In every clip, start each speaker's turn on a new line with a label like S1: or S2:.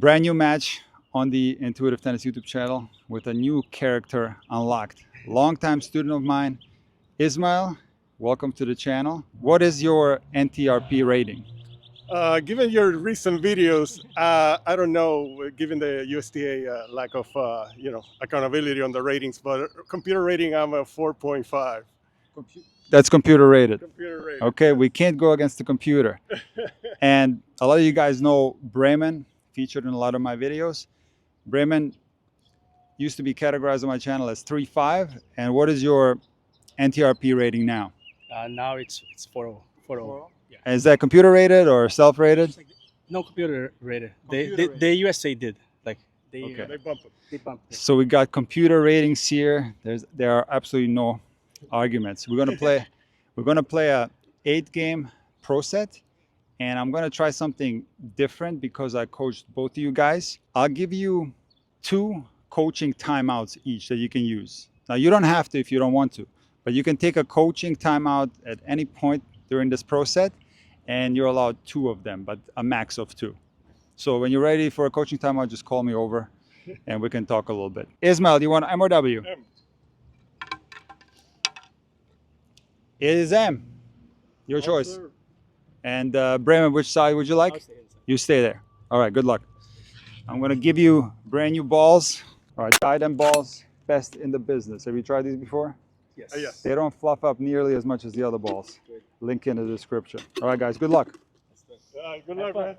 S1: Brand new match on the Intuitive Tennis YouTube channel with a new character unlocked. Longtime student of mine, Ismael. Welcome to the channel. What is your NTRP rating?
S2: Given your recent videos, I don't know, given the USTA lack of, accountability on the ratings, but computer rating, I'm a 4.5.
S1: That's computer rated.
S2: Computer rating.
S1: Okay,
S2: yes.
S1: we can't go against the computer. And a lot of you guys know Bremen, featured in a lot of my videos. Bremen used to be categorized on my channel as 3.5. And what is your NTRP rating now?
S3: Now it's 4.0. 4.0. Yeah.
S1: Is that computer rated or self-rated?
S3: No computer rated.
S2: Computer
S3: They
S2: rated.
S3: the USA did like they
S1: Okay.
S2: They bump it.
S3: they bumped it.
S1: So we got computer ratings here. There are absolutely no arguments. We're gonna play a 8-game pro set, and I'm gonna try something different because I coached both of you guys. I'll give you 2 coaching timeouts each that you can use. Now you don't have to if you don't want to, but you can take a coaching timeout at any point during this pro set, and you're allowed 2 of them, but a max of 2. So when you're ready for a coaching timeout, just call me over and we can talk a little bit. Ismael, do you want M or W?
S2: M.
S1: It is M. Your choice.
S2: Observe.
S1: And Bremen, which side would you like?
S3: I'll stay inside.
S1: You stay there. All right, good luck. I'm going to give you brand new balls. All right, tie-them balls, best in the business. Have you tried these before?
S3: Yes.
S2: Yes.
S1: They don't fluff up nearly as much as the other balls.
S3: Good.
S1: Link in the description. All right, guys, good luck.
S2: Good luck, man.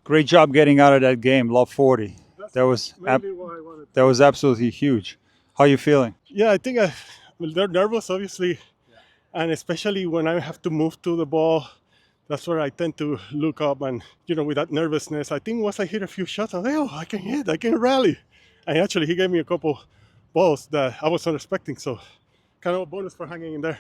S1: Great job getting out of that game. Love 40.
S2: That's
S1: That was
S2: mainly why I wanted.
S1: that was absolutely huge. How you feeling?
S2: Yeah, I think they're nervous, obviously, and especially when I have to move to the ball, that's where I tend to look up and, with that nervousness. I think once I hit a few shots, I'm like, oh, I can hit, I can rally. And actually, he gave me a couple balls that I wasn't expecting, so kind of a bonus for hanging in there.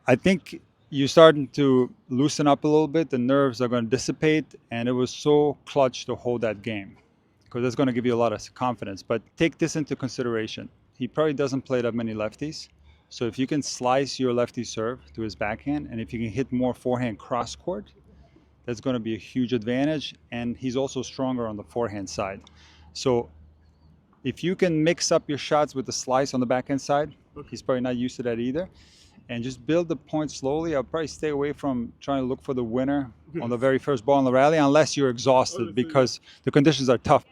S1: I think you're starting to loosen up a little bit. The nerves are going to dissipate, and it was so clutch to hold that game because that's going to give you a lot of confidence. But take this into consideration. He probably doesn't play that many lefties. So if you can slice your lefty serve to his backhand, and if you can hit more forehand cross court, that's going to be a huge advantage. And he's also stronger on the forehand side. So if you can mix up your shots with the slice on the backhand side, he's probably not used to that either. And just build the point slowly. I'll probably stay away from trying to look for the winner on the very first ball in the rally unless you're exhausted because the conditions are tough.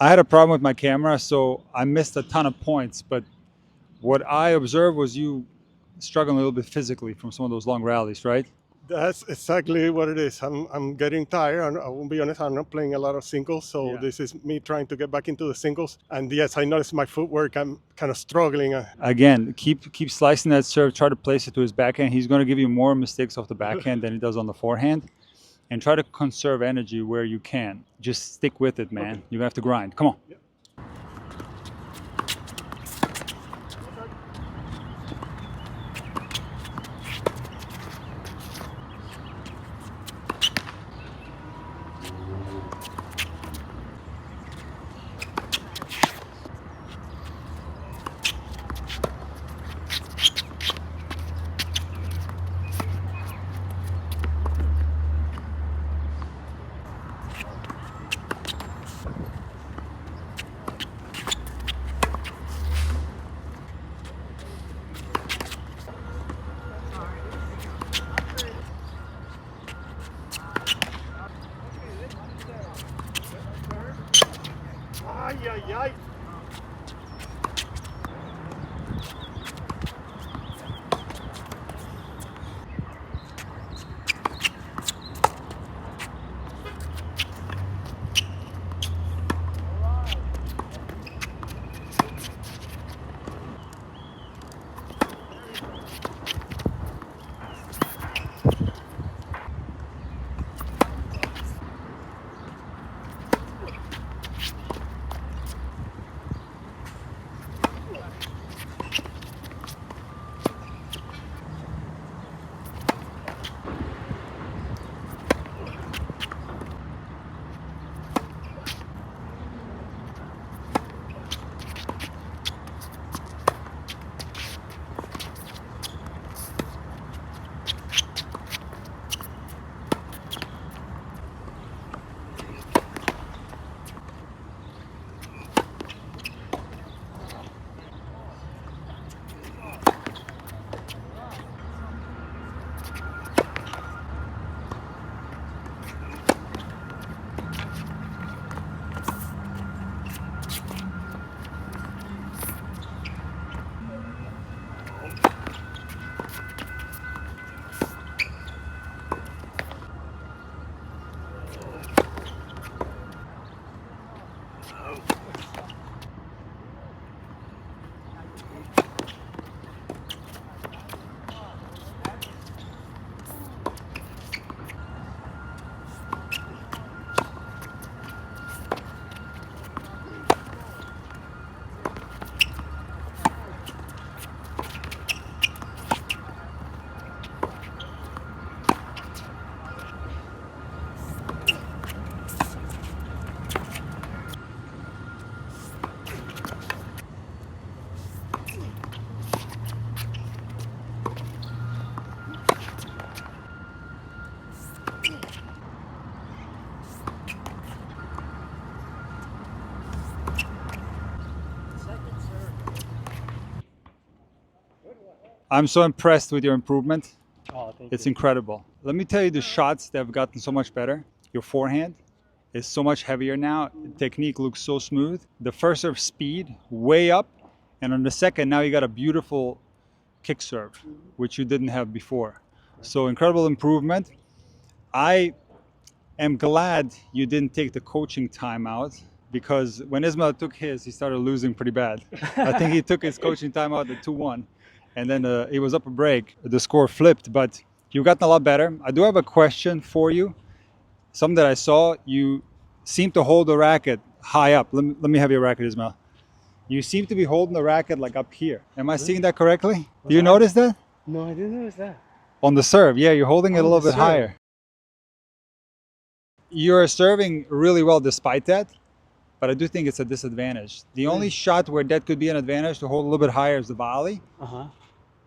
S1: I had a problem with my camera, so I missed a ton of points. But what I observed was you struggling a little bit physically from some of those long rallies, right?
S2: That's exactly what it is. I'm getting tired. I won't be honest, I'm not playing a lot of singles, so this is me trying to get back into the singles. And yes, I noticed my footwork. I'm kind of struggling.
S1: Again, keep slicing that serve. Try to place it to his backhand. He's going to give you more mistakes off the backhand than he does on the forehand. And try to conserve energy where you can. Just stick with it, man. Okay. You have to grind. Come on. Yep.
S2: Ay, ay, ay.
S1: I'm so impressed with your improvement.
S3: Oh, thank
S1: It's
S3: you.
S1: incredible. Let me tell you the shots that have gotten so much better. Your forehand is so much heavier now. Technique looks so smooth. The first serve speed way up. And on the second, now you got a beautiful kick serve, which you didn't have before. So incredible improvement. I am glad you didn't take the coaching time out, because when Ismael took his, he started losing pretty bad. I think he took his coaching time out at 2-1, and then he was up a break. The score flipped, but you've gotten a lot better. I do have a question for you. Something that I saw, you seem to hold the racket high up. Let me have your racket, Ismael. You seem to be holding the racket like up here. Am I seeing that correctly? Do you notice that?
S3: No, I didn't notice that.
S1: On the serve, yeah, you're holding it a
S3: On
S1: little
S3: the
S1: bit
S3: serve.
S1: higher. You're serving really well despite that, but I do think it's a disadvantage. The only shot where that could be an advantage to hold a little bit higher is the volley,
S3: Uh-huh.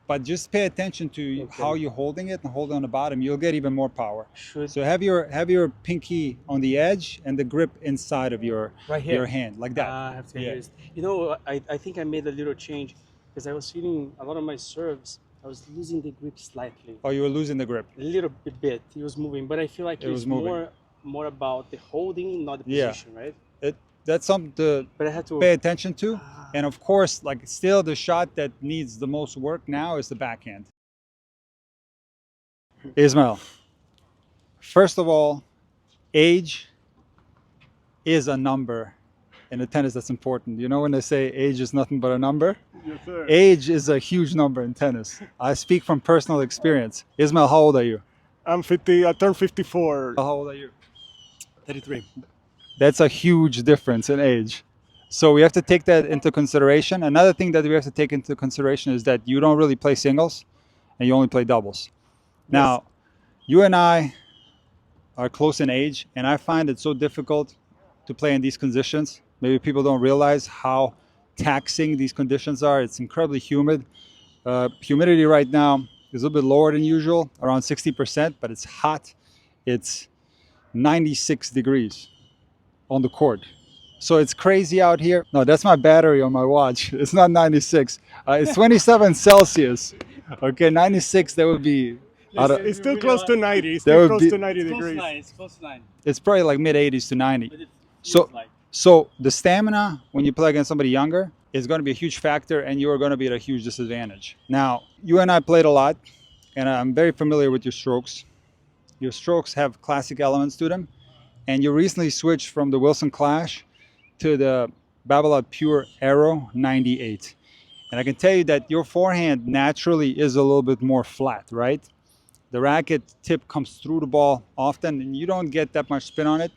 S1: but just pay attention to
S3: Okay.
S1: how you're holding it and hold it on the bottom. You'll get even more power.
S3: Should
S1: So have your pinky on the edge and the grip inside of your
S3: right here.
S1: your hand like that.
S3: I have to
S1: Yeah.
S3: use. You know, I think I made a little change because I was feeling a lot of my serves. I was losing the grip slightly,
S1: Oh, you were losing the grip.
S3: a little bit. It was moving, but I feel like
S1: It
S3: it's
S1: was moving.
S3: more about the holding, not the
S1: Yeah.
S3: position, right?
S1: That's something to
S3: But I had to
S1: pay attention to. And of course, like still the shot that needs the most work now is the backhand. Ismael, first of all, age is a number in a tennis. That's important. You know when they say age is nothing but a number?
S2: Yes, sir.
S1: Age is a huge number in tennis. I speak from personal experience. Ismael, how old are you?
S2: I'm 50. I turned 54.
S1: How old are you?
S3: 33.
S1: That's a huge difference in age. So we have to take that into consideration. Another thing that we have to take into consideration is that you don't really play singles and you only play doubles. Now, you and I are close in age, and I find it so difficult to play in these conditions. Maybe people don't realize how taxing these conditions are. It's incredibly humid. Humidity right now is a little bit lower than usual, around 60%, but it's hot. It's 96 degrees on the court. So it's crazy out here. No, that's my battery on my watch. It's not 96. It's 27 Celsius. Okay, 96, that would be, I don't-
S2: It's still close to 90. It's
S1: That
S2: still
S1: would
S2: close
S1: be-
S2: to 90
S3: It's close to
S2: degrees.
S3: 9. It's close to 9.
S1: it's probably like mid 80s to 90.
S3: But it
S1: So,
S3: feels like.
S1: So the stamina when you play against somebody younger is going to be a huge factor, and you are going to be at a huge disadvantage. Now, you and I played a lot, and I'm very familiar with your strokes. Your strokes have classic elements to them, and you recently switched from the Wilson Clash to the Babolat Pure Aero 98. And I can tell you that your forehand naturally is a little bit more flat, right? The racket tip comes through the ball often, and you don't get that much spin on it.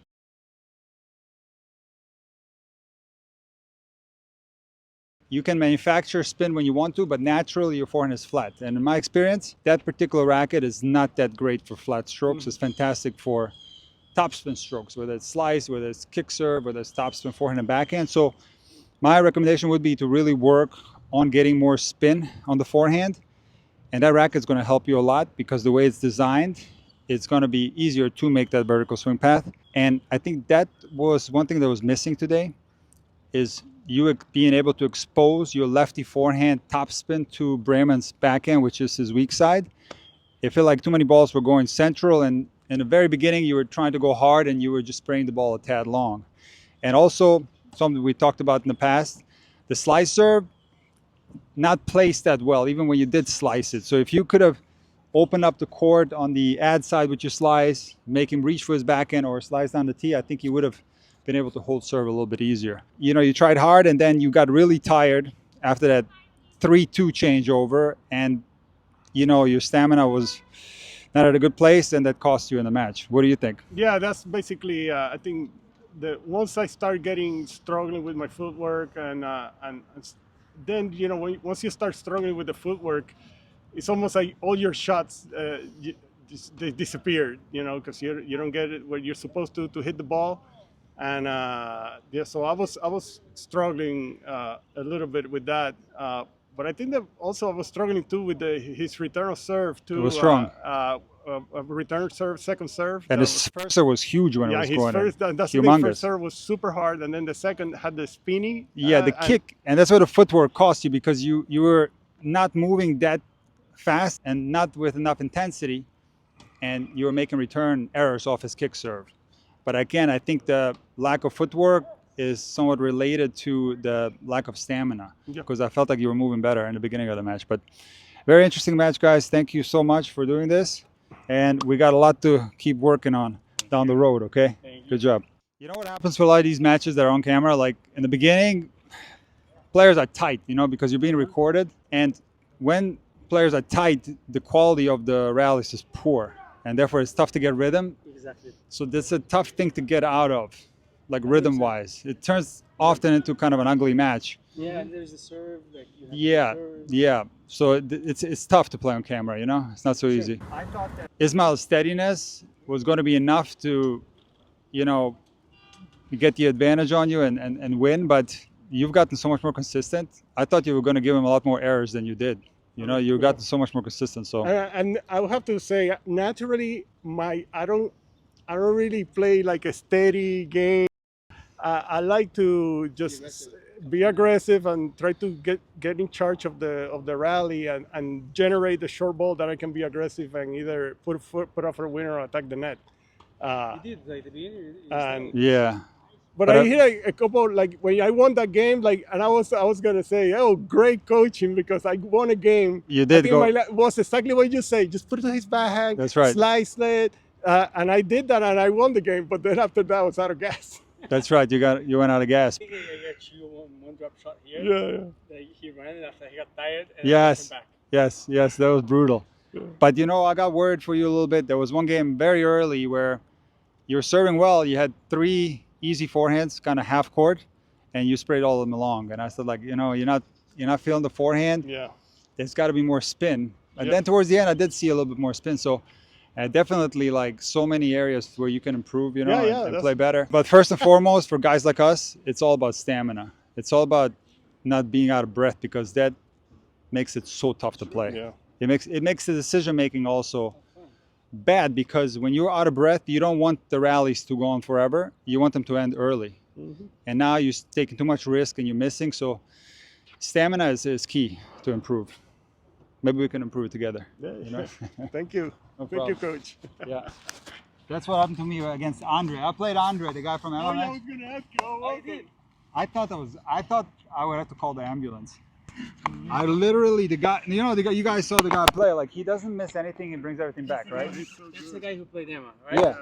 S1: You can manufacture spin when you want to, but naturally your forehand is flat. And in my experience, that particular racket is not that great for flat strokes. It's fantastic for topspin strokes, whether it's slice, whether it's kick serve, whether it's topspin forehand and backhand. So my recommendation would be to really work on getting more spin on the forehand. And that racket is going to help you a lot because the way it's designed, it's going to be easier to make that vertical swing path. And I think that was one thing that was missing today, is you being able to expose your lefty forehand topspin to Bremen's backhand, which is his weak side. It felt like too many balls were going central, and in the very beginning you were trying to go hard and you were just spraying the ball a tad long. And also, something we talked about in the past, the slice serve, not placed that well, even when you did slice it. So if you could have opened up the court on the ad side with your slice, make him reach for his backhand or slice down the tee, I think you would have been able to hold serve a little bit easier. You know, you tried hard and then you got really tired after that 3-2 changeover, and you know your stamina was not at a good place, and that cost you in the match. What do you think?
S2: Yeah, that's basically. I think that once I start getting struggling with my footwork, and then once you start struggling with the footwork, it's almost like all your shots they disappear. Because you don't get it where you're supposed to hit the ball, and yeah. So I was struggling a little bit with that. But I think that also I was struggling too with his return of serve too.
S1: It was strong.
S2: Return serve, second serve.
S1: And his first serve was huge when it was going in.
S2: That's the
S1: Humongous.
S2: first serve was super hard, and then the second had the spinny.
S1: Yeah, the kick, and that's where the footwork cost you, because you were not moving that fast and not with enough intensity, and you were making return errors off his kick serve. But again, I think the lack of footwork is somewhat related to the lack of stamina, because I felt like you were moving better in the beginning of the match. But very interesting match, guys. Thank you so much for doing this, and we got a lot to keep working on down the road. Okay, good job. You know what happens for a lot of these matches that are on camera? Like in the beginning, players are tight, because you're being recorded, and when players are tight, the quality of the rallies is poor, and therefore it's tough to get rhythm.
S3: Exactly.
S1: So that's a tough thing to get out of, like rhythm-wise. It turns often into kind of an ugly match.
S3: Yeah, and there's a serve. Like
S1: Yeah. So it's tough to play on camera, It's not so easy. I thought that Ismael's steadiness was going to be enough to, get the advantage on you and win, but you've gotten so much more consistent. I thought you were going to give him a lot more errors than you did. You got so much more consistent. So
S2: and I will have to say, naturally, I don't really play like a steady game. I like to just be aggressive and try to get in charge of the rally and generate the short ball that I can be aggressive and either put off a winner or attack the net.
S3: You did, like the beginning.
S1: yeah.
S2: But I hit a couple, like when I won that game, and I was gonna say, oh, great coaching, because I won a game.
S1: You did go.
S2: Was exactly what you say. Just put it to his backhand.
S1: That's right.
S2: Slice it, and I did that, and I won the game. But then after that, I was out of gas.
S1: That's right. You went out of gas.
S3: I think I got you one drop shot here.
S2: Yeah.
S3: He ran it after he got tired. And
S1: Yes.
S3: back.
S1: Yes. That was brutal. Yeah. But I got worried for you a little bit. There was one game very early where you were serving well. You had 3 easy forehands, kind of half court, and you sprayed all of them along. And I said, you're not feeling the forehand.
S2: Yeah.
S1: There's got to be more spin. And then towards the end, I did see a little bit more spin. So definitely so many areas where you can improve, and play better. But first and foremost, for guys like us, it's all about stamina. It's all about not being out of breath, because that makes it so tough to play.
S2: Yeah.
S1: It makes the decision making also bad, because when you're out of breath, you don't want the rallies to go on forever. You want them to end early. Mm-hmm. And now you're taking too much risk and you're missing. So stamina is key to improve. Maybe we can improve it together.
S2: Yeah. Thank you.
S1: No
S2: Thank you, Coach.
S1: Yeah. That's what happened to me against Andre. I played Andre, the guy from
S2: Oh, yeah, I
S1: MMA.
S2: was gonna ask you. How was it?
S1: I thought I would have to call the ambulance. I literally, the guy, you guys saw the guy play. Like, he doesn't miss anything and brings everything back, right?
S2: He's so
S3: That's
S2: good.
S3: the guy who played Emma, right?
S1: Yeah.